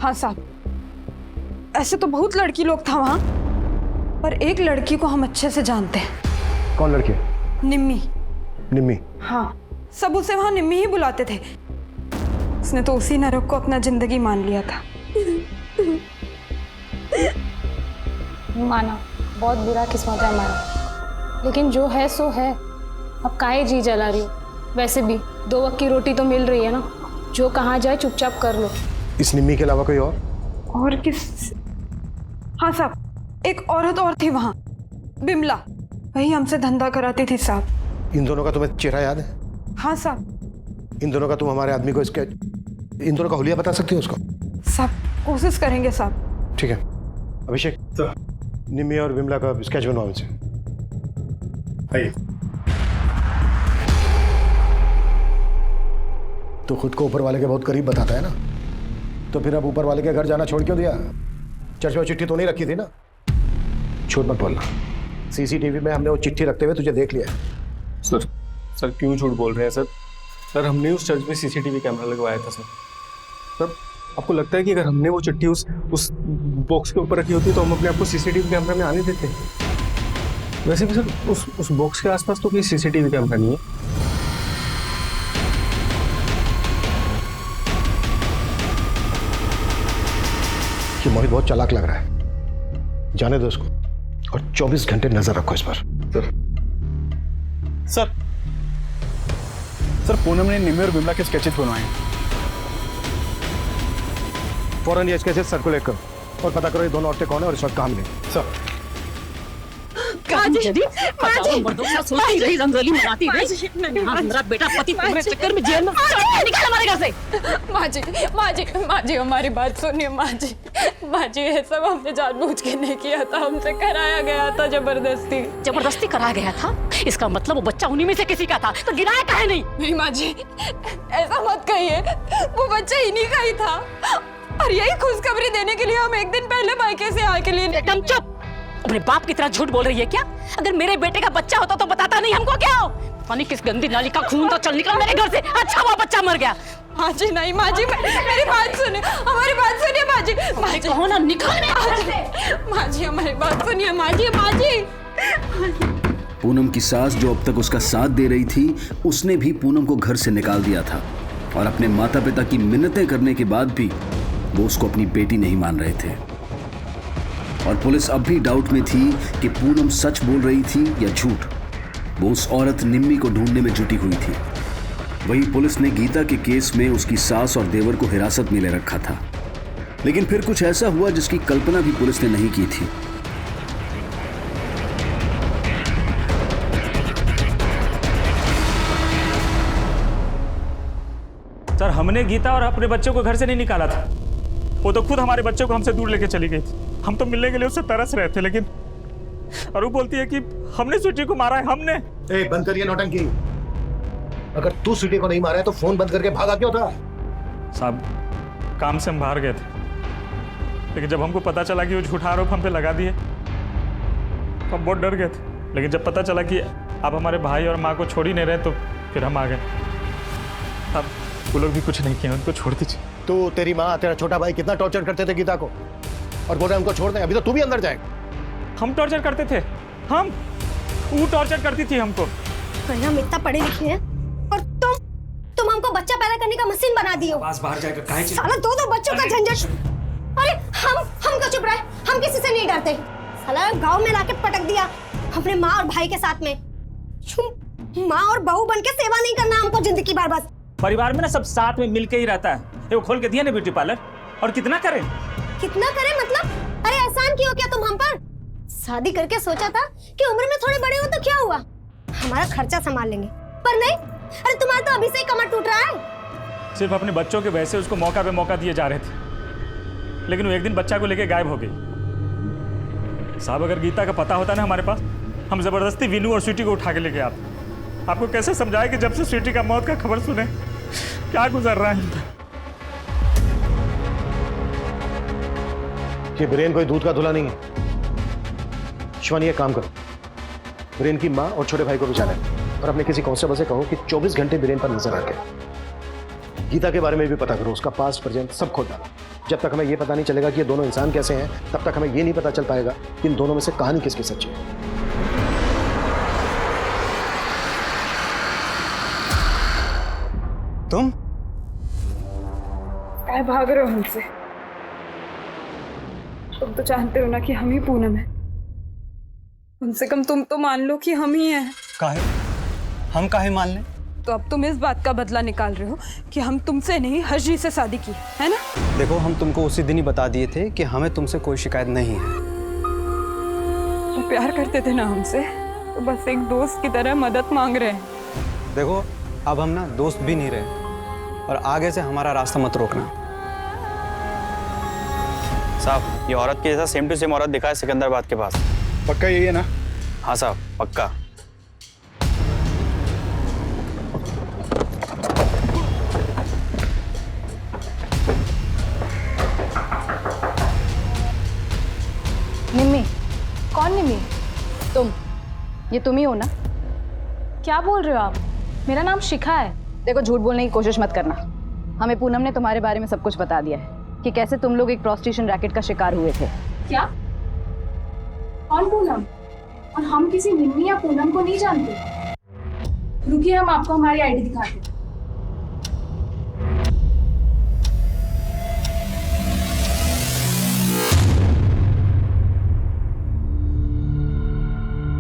Speaker 1: हाँ साहब, ऐसे तो बहुत लड़की लोग था वहाँ, पर एक लड़की को हम अच्छे से जानते हैं।
Speaker 5: कौन लड़की?
Speaker 1: निम्मी।
Speaker 5: निम्मी?
Speaker 1: हाँ, सब उसे वहाँ निम्मी ही बुलाते थे। उसने तो उसी नरक को अपना जिंदगी मान लिया था।
Speaker 14: माना बहुत बुरा किस्मत है हमारा, लेकिन जो है सो है। अब काहे जी जला रही हो? वैसे भी 2 वक्त की रोटी तो मिल रही है ना, जो कहाँ जाए चुपचाप कर लो।
Speaker 5: इस निम्मी के अलावा कोई
Speaker 1: और किस? हाँ साहब, एक औरत और थी वहाँ, बिमला, वही हमसे धंधा कराती थी साहब।
Speaker 5: इन दोनों का तुम्हें चेहरा याद है?
Speaker 1: हाँ साहब।
Speaker 5: इन दोनों का तुम हमारे आदमी को इसके इन दोनों का हुलिया बता सकती हो उसको?
Speaker 1: साहब कोशिश करेंगे साहब।
Speaker 5: ठीक है अभिषेक, निम्मी और बिमला का स्केच बनवाओ इनसे। तो खुद को ऊपर वाले के बहुत करीब बताता है ना, तो फिर अब ऊपर वाले के घर जाना छोड़ क्यों दिया? चर्च में चिट्ठी तो नहीं रखी थी ना? झूठ मत बोलना, सीसीटीवी में हमने वो चिट्ठी रखते हुए तुझे देख लिया।
Speaker 9: सर क्यों झूठ बोल रहे हैं सर? सर हमने उस चर्च में सीसीटीवी कैमरा लगवाया था सर। आपको लगता है कि अगर हमने वो चिट्ठी उस बॉक्स के ऊपर रखी होती तो हम अपने आप को सीसीटीवी कैमरा में आने देते? वैसे भी सर उस बॉक्स के आसपास तो कोई सीसीटीवी कैमरा नहीं है।
Speaker 5: कि मोहित बहुत चालाक लग रहा है, जाने दो उसको और 24 घंटे नजर रखो इस पर।
Speaker 6: सर पूनम ने निम्मी और बिमला के स्केचेस बनवाए हैं।
Speaker 5: फौरन ये स्केचेस सर्कुलेट करो और पता करो ये दोनों औरतें कौन है और इस वक्त कहाँ मिले।
Speaker 6: सर
Speaker 2: सोचती रही, रंगोली मनाती रही। मेरा बेटा पति तुम्हारे चक्कर में जेल में निकाल हमारे घर से।
Speaker 1: माँ जी हमारी बात सुनिए। माँ जी ये सब हमने जानबूझ के नहीं किया था, हमसे कराया गया था
Speaker 2: जबरदस्ती कराया गया था? इसका मतलब वो बच्चा उन्हीं में से किसी का था, तो गिराया काहे नहीं?
Speaker 1: माँ जी ऐसा मत कहिए, वो बच्चा इन्हीं का ही था और यही खुशखबरी देने के लिए हम एक दिन पहले मायके से आके लिए।
Speaker 2: एकदम चुप, अपने बाप की तरह झूठ बोल रही है क्या? अगर मेरे बेटे का बच्चा होता तो बताता नहीं हमको क्या हो? पानी किस गंदी नाली का खून तो चल निकला मेरे घर से। अच्छा वो बच्चा मर गया।
Speaker 1: माँ जी नहीं, माँ जी मेरी बात सुनिए, हमारी बात सुनिए माँ जी। माँ जी
Speaker 2: कहो ना निकल
Speaker 1: माँ जी हमारी बात सुनिए माँ जी।
Speaker 15: पूनम की सास जो अब तक उसका साथ दे रही थी, उसने भी पूनम को घर से निकाल दिया था और अपने माता पिता की मिन्नतें करने के बाद भी वो उसको अपनी बेटी नहीं मान रहे थे। और पुलिस अब भी डाउट में थी कि पूनम सच बोल रही थी या झूठ। वो उस औरत निम्मी को ढूंढने में जुटी हुई थी। वहीं पुलिस ने गीता के केस में उसकी सास और देवर को हिरासत में ले रखा था, लेकिन फिर कुछ ऐसा हुआ जिसकी कल्पना भी पुलिस ने नहीं की थी।
Speaker 13: सर हमने गीता और अपने बच्चों को घर से नहीं निकाला था, वो तो खुद हमारे बच्चों को हमसे दूर लेके चली गई थी। हम तो मिलने के लिए उससे तरस रहे थे, लेकिन और वो बोलती है कि हमने स्वीटी को मारा है। हमने?
Speaker 5: ए बंद करिए नौटंकी। अगर तू स्वीटी को नहीं मारा है तो फोन बंद करके भागा क्यों था?
Speaker 13: साहब काम से हम बाहर गए थे, लेकिन जब हमको पता चला कि वो झूठा आरोप हम पे लगा दिए तो हम बहुत डर गए थे। लेकिन जब पता चला कि आप हमारे भाई और माँ को छोड़ ही नहीं रहे तो फिर हम आ गए। अब वो लोग भी कुछ नहीं किया, उनको छोड़ दीजिए।
Speaker 5: तू, तेरी माँ, तेरा छोटा भाई कितना टॉर्चर करते थे गीता को, और बोल रहे उनको छोड़ दें। अभी तो तू भी अंदर जाएगा।
Speaker 13: हम टॉर्चर करते थे? हम? वो टॉर्चर करती थी हमको।
Speaker 12: भाई हम इतना पढ़े लिखे हैं और तुम हमको बच्चा पैदा करने का मशीन बना दिए हो।
Speaker 5: बाहर जाएगा, काहे
Speaker 12: साला दो बच्चों का झंझट। अरे हम क्यों चुप रहे? हम किसी से नहीं डरते। साला गांव में लाके पटक दिया अपने माँ और भाई के साथ में। माँ और बहू बन के सेवा नहीं करना हमको जिंदगी भर बस।
Speaker 13: परिवार में ना सब साथ में मिलके ही रहता है। ये वो खोल के दिया ना ब्यूटी पार्लर, और कितना करें?
Speaker 12: कितना करें मतलब? अरे एहसान किया क्या तुम हम पर? शादी करके सोचा था कि उम्र में थोड़े बड़े हो तो क्या हुआ, हमारा खर्चा संभाल लेंगे, पर नहीं। अरे तुम्हारा तो अभी से ही कमर टूट रहा है।
Speaker 13: सिर्फ अपने बच्चों के वैसे उसको मौका पे मौका दिए जा रहे थे, लेकिन वो एक दिन बच्चा को लेके गायब हो गई। साहब, अगर गीता का पता होता ना हमारे पास, हम जबरदस्ती विनू और स्वीटी को उठा के लेके आते। आपको कैसे समझाए कि जब से स्वीटी का मौत का खबर सुने क्या गुजर रहा है।
Speaker 5: ये ब्रेन कोई दूध का धुला नहीं है। शिवानी, एक काम करो, ब्रेन की माँ और छोटे भाई को भी जाने और अपने किसी कांस्टेबल से कहो कि 24 घंटे ब्रेन पर नजर रखे। गीता के बारे में भी पता करो, उसका पास्ट प्रेजेंट सब खोल डालो। जब तक हमें यह पता नहीं चलेगा कि ये दोनों इंसान कैसे हैं, तब तक हमें यह नहीं पता चल पाएगा कि इन दोनों में से कहानी किसकी सच्ची है।
Speaker 6: तुम
Speaker 1: क्या भाग रहे हो हमसे? तुम तो जानते हो ना कि हम ही पूनम है। कम से कम तुम तो मान लो कि हम ही हैं।
Speaker 6: काहे? हम काहे मान लें?
Speaker 1: तो अब तुम इस बात का बदला निकाल रहे हो कि हम तुमसे नहीं हर्षजी से शादी की है ना?
Speaker 6: देखो, हम तुमको उसी दिन ही बता दिए थे कि हमें तुमसे कोई शिकायत नहीं है।
Speaker 1: तो प्यार करते थे ना हमसे, तो बस एक दोस्त की तरह मदद मांग रहे हैं।
Speaker 6: देखो, अब हम ना दोस्त भी नहीं रहे, और आगे से हमारा रास्ता मत रोकना।
Speaker 16: साहब, ये औरत के जैसा सेम टू सेम औरत दिखा है सिकंदराबाद के पास।
Speaker 6: पक्का यही है ना?
Speaker 16: हाँ साहब, पक्का।
Speaker 7: निम्मी? कौन निम्मी? तुम? ये तुम ही हो ना?
Speaker 14: क्या बोल रहे हो आप? मेरा नाम शिखा है।
Speaker 7: देखो, झूठ बोलने की कोशिश मत करना। हमें पूनम ने तुम्हारे बारे में सब कुछ बता दिया है कि कैसे तुम लोग एक प्रोस्टिट्यूशन रैकेट का शिकार हुए थे।
Speaker 14: क्या? कौन पूनम? और हम किसी निम्मी या पूनम को नहीं जानते। रुकिए, हम आपको हमारी आईडी दिखाते हैं।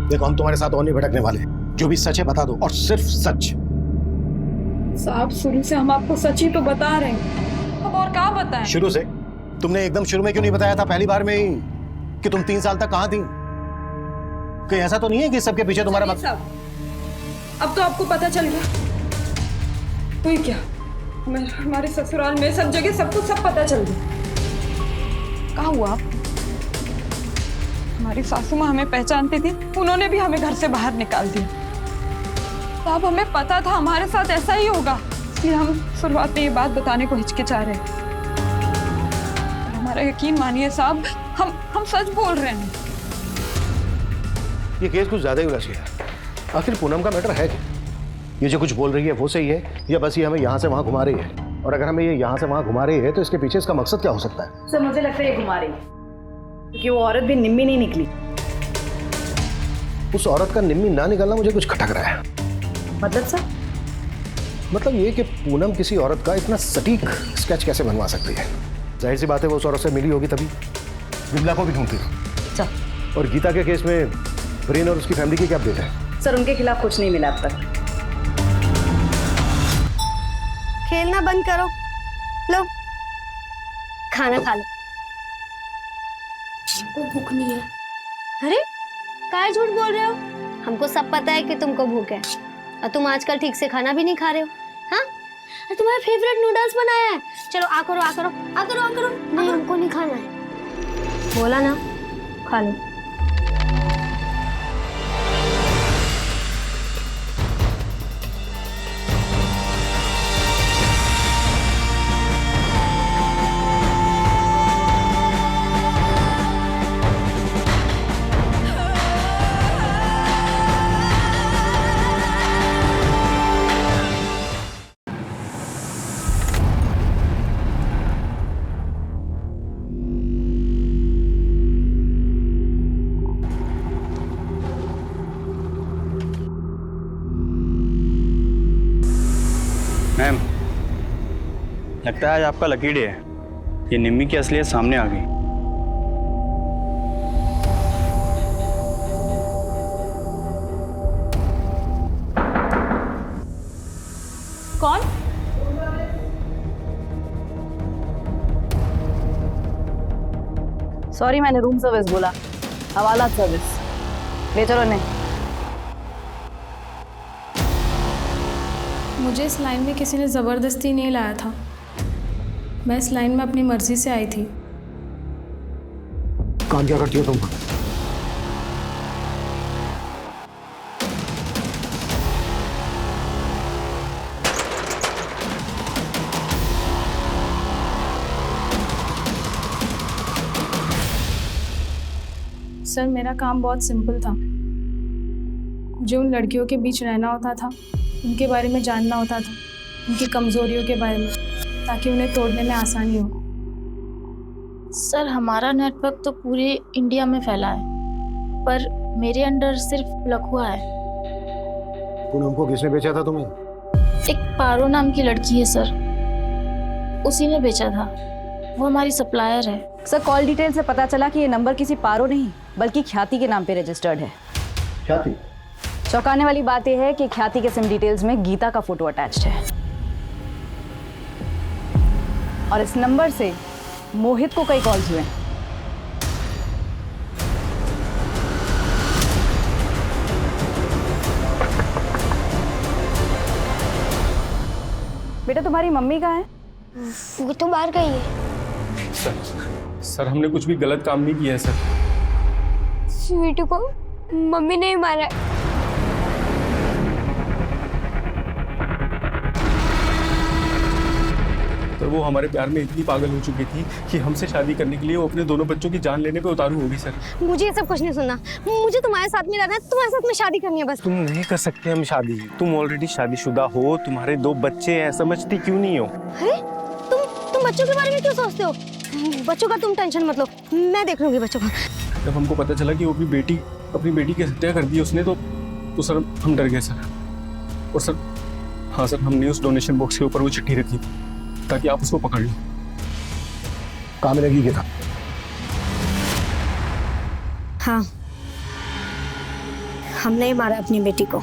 Speaker 5: देखो, हम तुम्हारे साथ और नहीं भटकने वाले। जो भी सच है बता दो, और सिर्फ सच।
Speaker 1: साहब, शुरू से हम आपको सच ही तो बता रहे हैं, अब और क्या बताएं?
Speaker 5: शुरू से? तुमने एकदम शुरू में क्यों नहीं बताया था पहली बार में ही कि तुम 3 साल तक कहाँ थी? कहीं ऐसा तो नहीं है कि सबके पीछे तुम्हारा
Speaker 1: अब तो आपको पता चल गया तो ही क्या, हमारे ससुराल में सब जगह सबको सब पता चल गया। कहाँ हुआ? हमारी सासू माँ हमें पहचानती थी, उन्होंने भी हमें घर से बाहर निकाल दिया। तो अब हमें पता था हमारे साथ ऐसा ही होगा, इसलिए हम शुरुआत में ये बात बताने को हिचकिचा रहे हैं। हमारा यकीन मानिए साहब, हम सच बोल रहे हैं।
Speaker 5: ये केस कुछ ज्यादा ही उलझ गया। आखिर पूनम का मैटर है क्या? ये जो कुछ बोल रही है वो सही है, या बस ये हमें यहाँ से वहाँ घुमा रही है? और अगर हमें ये यहाँ से वहाँ घुमा रही है तो इसके पीछे इसका मकसद क्या हो सकता है?
Speaker 7: सर, मुझे लगता है ये घुमा रही है, क्योंकि वो औरत भी निम्मी नहीं निकली।
Speaker 5: उस औरत का निम्मी ना निकलना मुझे कुछ खटक रहा है।
Speaker 7: मतलब सर?
Speaker 5: मतलब ये कि पूनम किसी औरत का इतना सटीक स्केच कैसे बनवा सकती है? जाहिर सी बात है वो उस औरत से मिली होगी, तभी विमला को भी ढूंढती थी। और गीता के केस में ब्रेन और उसकी फैमिली की क्या अपडेट है?
Speaker 7: सर, उनके खिलाफ कुछ नहीं मिला अब तक।
Speaker 12: खेलना बंद करो, लो खाना खा लो। भूख नहीं है। अरे काहे झूठ बोल रहे हो? हमको सब पता है कि तुमको भूख है, और तुम आजकल ठीक से खाना भी नहीं खा रहे हो। हाँ, अरे तुम्हारा फेवरेट नूडल्स बनाया है, चलो आ करो आ करो आ करो आ करो। नहीं, हमको नहीं खाना है, बोला ना, खा लो।
Speaker 16: लगता है आज आपका लकी डे है। ये निम्मी की असलियत सामने आ गई।
Speaker 11: कौन?
Speaker 7: सॉरी, मैंने रूम सर्विस बोला, हवाला सर्विस। ले चलो ने।
Speaker 14: मुझे इस लाइन में किसी ने ज़बरदस्ती नहीं लाया था। मैं इस लाइन में अपनी मर्जी से आई थी।
Speaker 5: काम क्या करती हो तुम?
Speaker 14: सर, मेरा काम बहुत सिंपल था। मुझे उन लड़कियों के बीच रहना होता था, उनके बारे में जानना होता था, उनकी कमजोरियों के बारे में, ताकि उन्हें तोड़ने में आसानी हो।
Speaker 8: सर, हमारा नेटवर्क तो पूरे इंडिया में फैला है, पर मेरे अंडर सिर्फ लखुआ है।
Speaker 5: पूनम को किसने बेचा था तुम्हें?
Speaker 8: एक पारो नाम की लड़की है सर, उसी ने बेचा था। वो हमारी सप्लायर है।
Speaker 7: सर, कॉल डिटेल से पता चला कि ये नंबर किसी पारो नहीं बल्कि ख्याति के नाम पे रजिस्टर्ड है।
Speaker 5: ख्याति?
Speaker 7: चौंकाने वाली बात यह है कि ख्याति के सिम डिटेल्स में गीता का फोटो अटैच्ड है, और इस नंबर से मोहित को कई कॉल्स हुए। बेटा, तुम्हारी मम्मी कहाँ है?
Speaker 12: वो तो बाहर गई है।
Speaker 9: सर, हमने कुछ भी गलत काम नहीं किया है सर।
Speaker 12: स्वीटी को मम्मी ने ही मारा।
Speaker 9: तो वो हमारे प्यार में इतनी पागल हो चुकी थी कि हमसे शादी करने के लिए वो अपने दोनों बच्चों की जान लेने पे उतारू होगी सर।
Speaker 12: मुझे ये सब कुछ नहीं सुनना। मुझे तुम्हारे साथ में रहना है, तुम्हारे साथ में शादी करनी है बस।
Speaker 9: तुम नहीं कर सकते हम शादी। तुम ऑलरेडी शादीशुदा हो, तुम्हारे 2 बच्चे हैं, समझती क्यों नहीं हो?
Speaker 12: अरे तुम बच्चों के बारे में क्यों सोचते हो? बच्चों का तुम टेंशन मत लो, मैं देख लूंगी बच्चों का।
Speaker 9: जब हमको पता चला कि वो अपनी बेटी की हत्या कर दी उसने, तो सर हम डर गए सर। और सर, हाँ सर, हमने उस डोनेशन बॉक्स के ऊपर वो चिट्ठी रखी थी ताकि आप उसको पकड़ लो।
Speaker 5: कहाँ मिलेगी गीता?
Speaker 12: हाँ, हमने ही मारा अपनी बेटी को।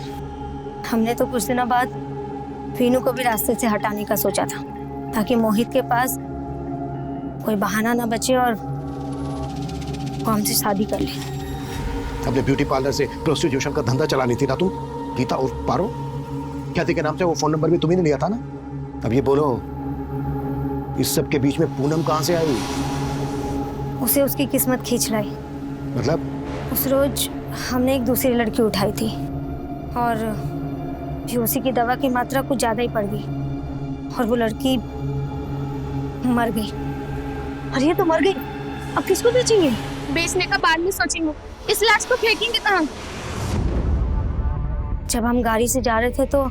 Speaker 12: हमने तो कुछ दिनों बाद वीनू को भी रास्ते से हटाने का सोचा था, ताकि मोहित के पास कोई बहाना ना बचे और वो हमसे शादी कर ले।
Speaker 5: अपने ब्यूटी पार्लर से प्रोस्टिट्यूशन का धंधा चलानी थी ना तुम? गीता और पारो ख्याति के नाम से वो फोन नंबर भी तुम्ही ने लिया था ना? अब ये बोलो, इस सब के बीच में पूनम कहाँ से आई?
Speaker 12: उसे उसकी किस्मत खींच लाई।
Speaker 5: मतलब?
Speaker 12: उस रोज हमने एक दूसरी लड़की उठाई थी और भी उसी की दवा की मात्रा कुछ ज्यादा ही पड़ गई और वो लड़की मर गई। अरे ये तो मर गई, अब किसको बेचेंगे?
Speaker 14: बेचने का बाद में सोचेंगे, इस लाश को फेंकेंगे कहाँ?
Speaker 12: जब हम गाड़ी से जा रहे थे तो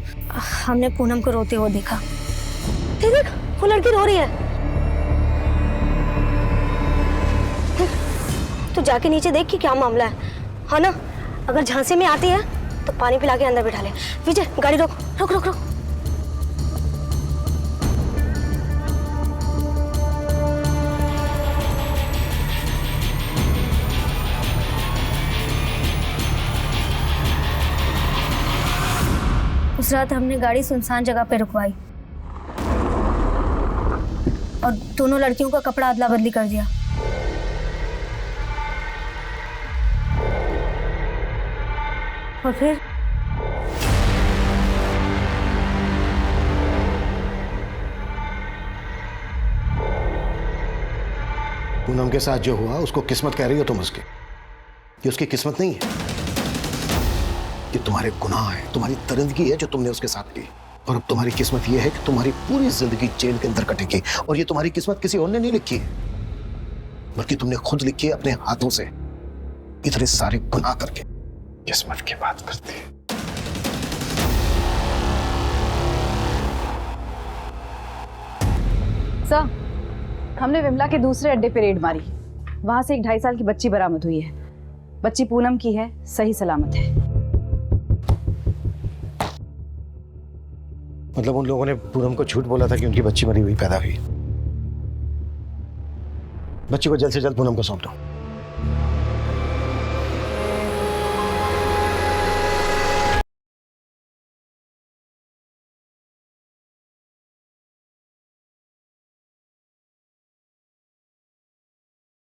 Speaker 12: हमने पूनम को रोते हुए देखा। देख, वो लड़की रो रही है। तो जाके नीचे देख कि क्या मामला है, हाँ ना? अगर झांसी में आती है तो पानी पिला के अंदर बिठा ले। विजय, गाड़ी रोक रोक रोक रोक। उस रात हमने गाड़ी सुनसान जगह पे रुकवाई और दोनों लड़कियों का कपड़ा अदला बदली कर दिया। और फिर
Speaker 5: पूनम के साथ जो हुआ उसको किस्मत कह रही हो तुम उसकी? ये उसकी किस्मत नहीं है, ये तुम्हारे गुनाह है, तुम्हारी दरिंदगी है जो तुमने उसके साथ की। और अब तुम्हारी किस्मत ये है कि तुम्हारी पूरी जिंदगी जेल के अंदर कटेगी। और ये तुम्हारी किस्मत किसी और ने नहीं लिखी है, बल्कि तुमने खुद लिखी है अपने हाथों से, इतने सारे गुनाह करके। किस्मत की बात करती है।
Speaker 7: सर, हमने विमला के दूसरे अड्डे पे रेड मारी। वहां से एक 2.5 साल की बच्ची बरामद हुई है। बच्ची पूनम की है, सही सलामत है।
Speaker 5: मतलब उन लोगों ने पूनम को झूठ बोला था कि उनकी बच्ची मरी हुई पैदा हुई। बच्ची को जल्द से जल्द पूनम को सौंप दो।